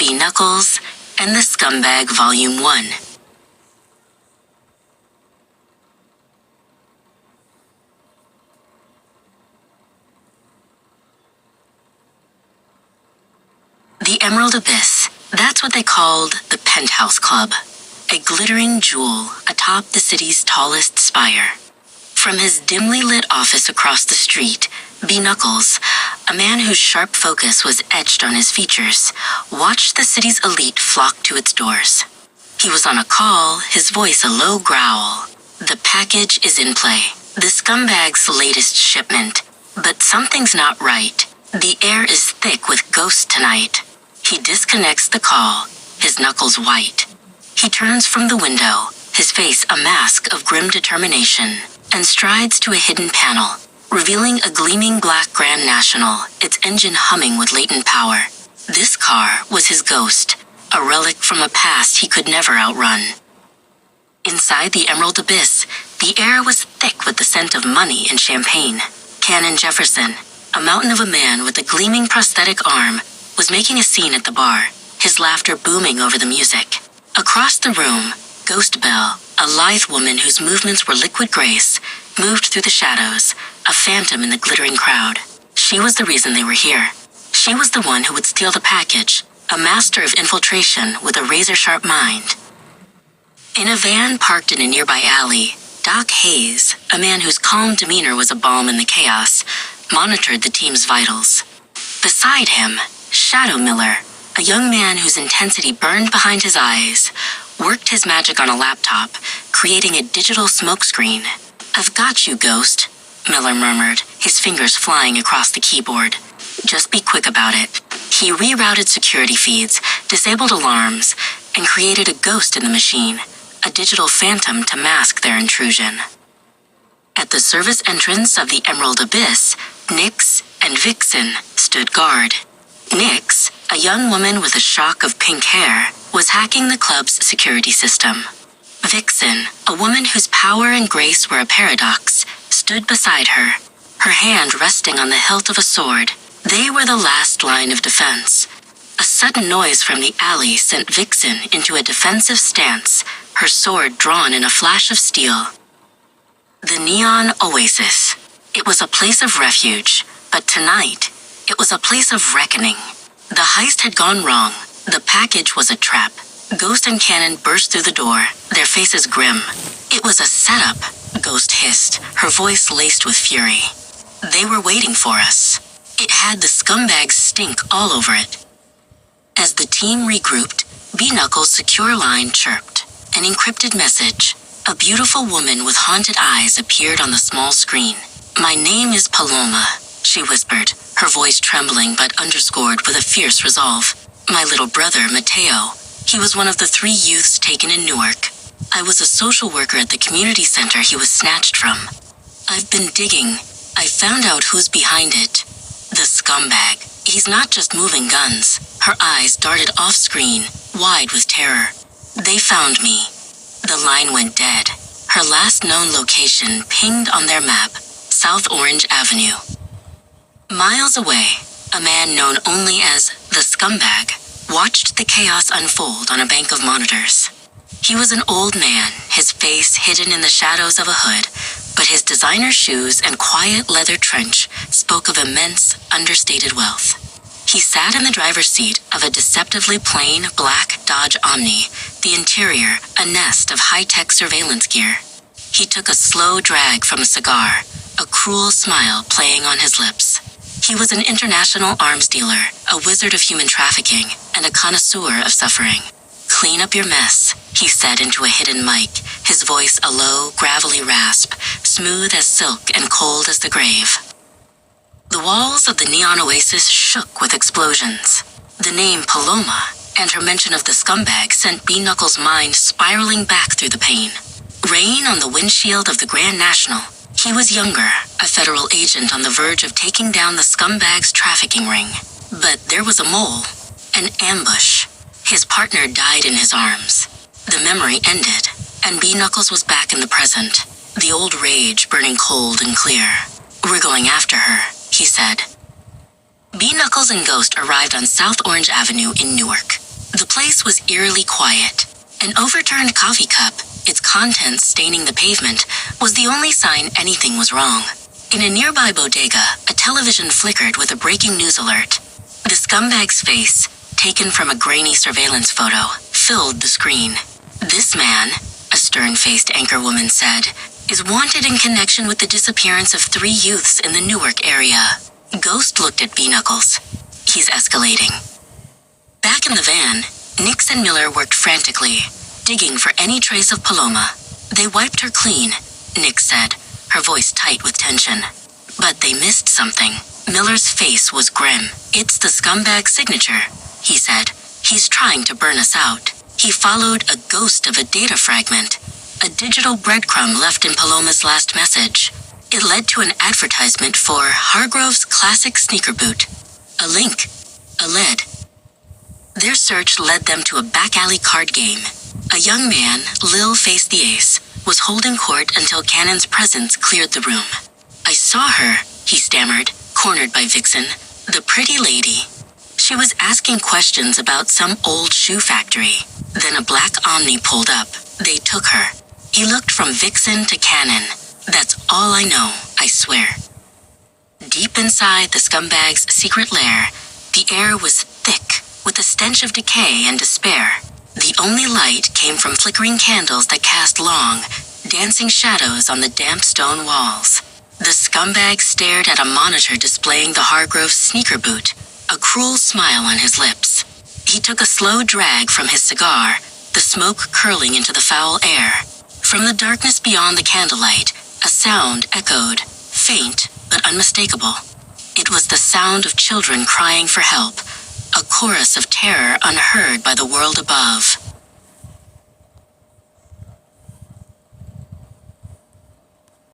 B. Knuckles, and The Scumbag Volume 1. The Emerald Abyss, that's what they called the Penthouse Club, a glittering jewel atop the city's tallest spire. From his dimly lit office across the street, B. Knuckles, a man whose sharp focus was etched on his features, watched the city's elite flock to its doors. He was on a call, his voice a low growl. The package is in play, the scumbag's latest shipment. But something's not right. The air is thick with ghosts tonight. He disconnects the call, his knuckles white. He turns from the window, his face a mask of grim determination, and strides to a hidden panel, revealing a gleaming black Grand National, its engine humming with latent power. This car was his ghost, a relic from a past he could never outrun. Inside the Emerald Abyss, the air was thick with the scent of money and champagne. Canon Jefferson, a mountain of a man with a gleaming prosthetic arm, was making a scene at the bar, his laughter booming over the music. Across the room, Ghost Belle, a lithe woman whose movements were liquid grace, moved through the shadows, a phantom in the glittering crowd. She was the reason they were here. She was the one who would steal the package, a master of infiltration with a razor-sharp mind. In a van parked in a nearby alley, Doc Hayes, a man whose calm demeanor was a balm in the chaos, monitored the team's vitals. Beside him, Shadow Miller, a young man whose intensity burned behind his eyes, worked his magic on a laptop, creating a digital smokescreen. "I've got you, Ghost," Miller murmured, his fingers flying across the keyboard. "Just be quick about it." He rerouted security feeds, disabled alarms, and created a ghost in the machine, a digital phantom to mask their intrusion. At the service entrance of the Emerald Abyss, Nyx and Vixen stood guard. Nyx, a young woman with a shock of pink hair, was hacking the club's security system. Vixen, a woman whose power and grace were a paradox, stood beside her, her hand resting on the hilt of a sword. They were the last line of defense. A sudden noise from the alley sent Vixen into a defensive stance, her sword drawn in a flash of steel. The Neon Oasis. It was a place of refuge, but tonight, it was a place of reckoning. The heist had gone wrong. The package was a trap. Ghost and Cannon burst through the door, their faces grim. "It was a setup," Ghost hissed, her voice laced with fury. "They were waiting for us." It had the scumbag's stink all over it. As the team regrouped, B. Knuckles' secure line chirped. An encrypted message. A beautiful woman with haunted eyes appeared on the small screen. "My name is Paloma," she whispered, her voice trembling but underscored with a fierce resolve. "My little brother, Mateo. He was one of the 3 youths taken in Newark. I was a social worker at the community center he was snatched from. I've been digging. I found out who's behind it. The scumbag. He's not just moving guns." Her eyes darted off-screen, wide with terror. "They found me." The line went dead. Her last known location pinged on their map, South Orange Avenue. Miles away, a man known only as the Scumbag watched the chaos unfold on a bank of monitors. He was an old man, his face hidden in the shadows of a hood, but his designer shoes and quiet leather trench spoke of immense, understated wealth. He sat in the driver's seat of a deceptively plain black Dodge Omni, the interior a nest of high-tech surveillance gear. He took a slow drag from a cigar, a cruel smile playing on his lips. He was an international arms dealer, a wizard of human trafficking, and a connoisseur of suffering. "Clean up your mess," he said into a hidden mic, his voice a low, gravelly rasp, smooth as silk and cold as the grave. The walls of the Neon Oasis shook with explosions. The name Paloma and her mention of the scumbag sent B. Knuckles' mind spiraling back through the pain. Rain on the windshield of the Grand National. He was younger, a federal agent on the verge of taking down the scumbag's trafficking ring. But there was a mole, an ambush. His partner died in his arms. The memory ended, and B. Knuckles was back in the present, the old rage burning cold and clear. "We're going after her," he said. B. Knuckles and Ghost arrived on South Orange Avenue in Newark. The place was eerily quiet. An overturned coffee cup, its contents staining the pavement, was the only sign anything was wrong. In a nearby bodega, a television flickered with a breaking news alert. The scumbag's face, taken from a grainy surveillance photo, filled the screen. "This man," a stern-faced anchorwoman said, "is wanted in connection with the disappearance of 3 youths in the Newark area." Ghost looked at B-Knuckles. "He's escalating." Back in the van, Nix and Miller worked frantically, digging for any trace of Paloma. "They wiped her clean," Nix said, her voice tight with tension. But they missed something. Miller's face was grim. "It's the scumbag's signature," he said. "He's trying to burn us out." He followed a ghost of a data fragment, a digital breadcrumb left in Paloma's last message. It led to an advertisement for Hargrove's classic sneaker boot. A link. A lead. Their search led them to a back-alley card game. A young man, Lil Face the Ace, was holding court until Cannon's presence cleared the room. "I saw her," he stammered, cornered by Vixen, "the pretty lady. She was asking questions about some old shoe factory. Then a black Omni pulled up. They took her." He looked from Vixen to Cannon. "That's all I know, I swear." Deep inside the scumbag's secret lair, the air was thick with the stench of decay and despair. The only light came from flickering candles that cast long, dancing shadows on the damp stone walls. The scumbag stared at a monitor displaying the Hargrove sneaker boot, a cruel smile on his lips. He took a slow drag from his cigar, the smoke curling into the foul air. From the darkness beyond the candlelight, a sound echoed, faint but unmistakable. It was the sound of children crying for help, a chorus of terror unheard by the world above.